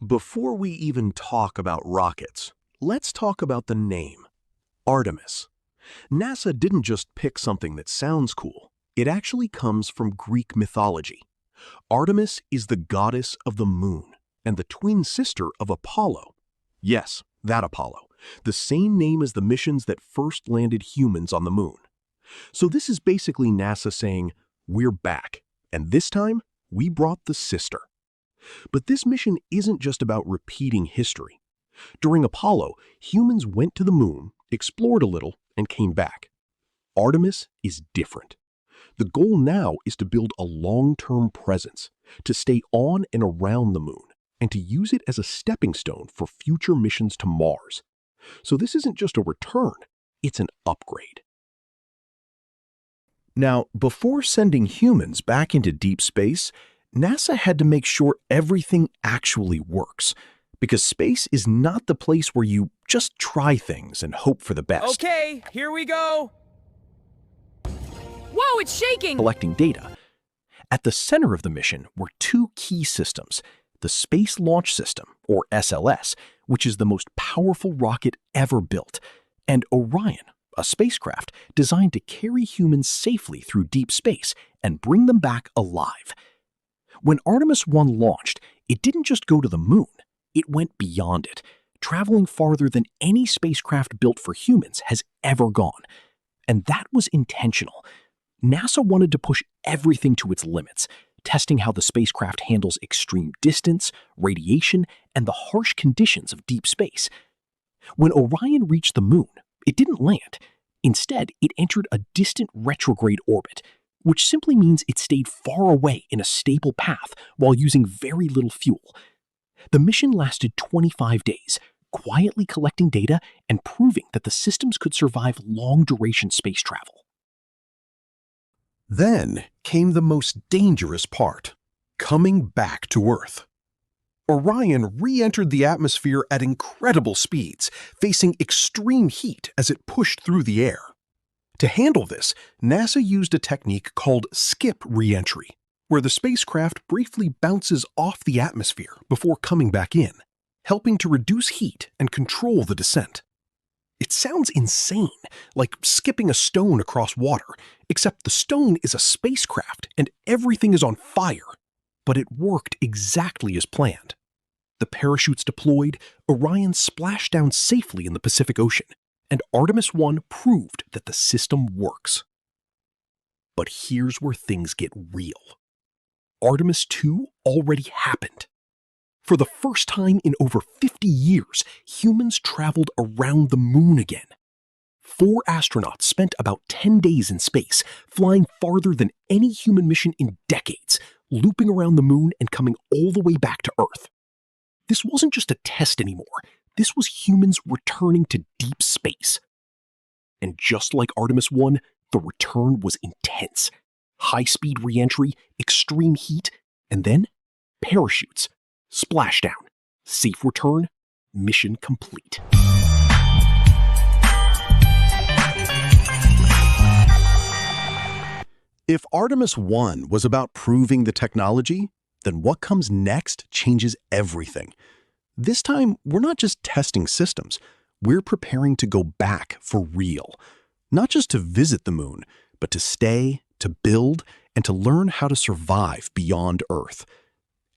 Before we even talk about rockets, let's talk about the name, Artemis. NASA didn't just pick something that sounds cool. It actually comes from Greek mythology. Artemis is the goddess of the moon and the twin sister of Apollo. Yes, that Apollo, the same name as the missions that first landed humans on the moon. So this is basically NASA saying, we're back, and this time, we brought the sister. But this mission isn't just about repeating history. During Apollo, humans went to the moon, explored a little, and came back. Artemis is different. The goal now is to build a long-term presence, to stay on and around the moon, and to use it as a stepping stone for future missions to Mars. So this isn't just a return, it's an upgrade. Now, before sending humans back into deep space, NASA had to make sure everything actually works, because space is not the place where you just try things and hope for the best. Okay, here we go. Whoa, it's shaking! Collecting data. At the center of the mission were two key systems, the Space Launch System, or SLS, which is the most powerful rocket ever built, and Orion, a spacecraft designed to carry humans safely through deep space and bring them back alive. When Artemis 1 launched, it didn't just go to the moon, it went beyond it, traveling farther than any spacecraft built for humans has ever gone. And that was intentional. NASA wanted to push everything to its limits, testing how the spacecraft handles extreme distance, radiation, and the harsh conditions of deep space. When Orion reached the moon, it didn't land. Instead, it entered a distant retrograde orbit, which simply means it stayed far away in a stable path while using very little fuel. The mission lasted 25 days, quietly collecting data and proving that the systems could survive long-duration space travel. Then came the most dangerous part, coming back to Earth. Orion re-entered the atmosphere at incredible speeds, facing extreme heat as it pushed through the air. To handle this, NASA used a technique called skip re-entry, where the spacecraft briefly bounces off the atmosphere before coming back in, helping to reduce heat and control the descent. It sounds insane, like skipping a stone across water, except the stone is a spacecraft and everything is on fire. But it worked exactly as planned. The parachutes deployed, Orion splashed down safely in the Pacific Ocean, and Artemis 1 proved that the system works. But here's where things get real. Artemis 2 already happened. For the first time in over 50 years, humans traveled around the moon again. 4 astronauts spent about 10 days in space, flying farther than any human mission in decades, looping around the moon and coming all the way back to Earth. This wasn't just a test anymore. This was humans returning to deep space. And just like Artemis 1, the return was intense. High-speed re-entry, extreme heat, and then parachutes. Splashdown. Safe return. Mission complete. If Artemis 1 was about proving the technology, then what comes next changes everything. This time, we're not just testing systems. We're preparing to go back for real. Not just to visit the moon, but to stay, to build, and to learn how to survive beyond Earth.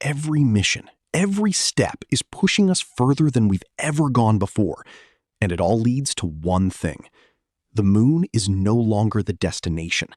Every mission, every step is pushing us further than we've ever gone before. And it all leads to one thing. The moon is no longer the destination.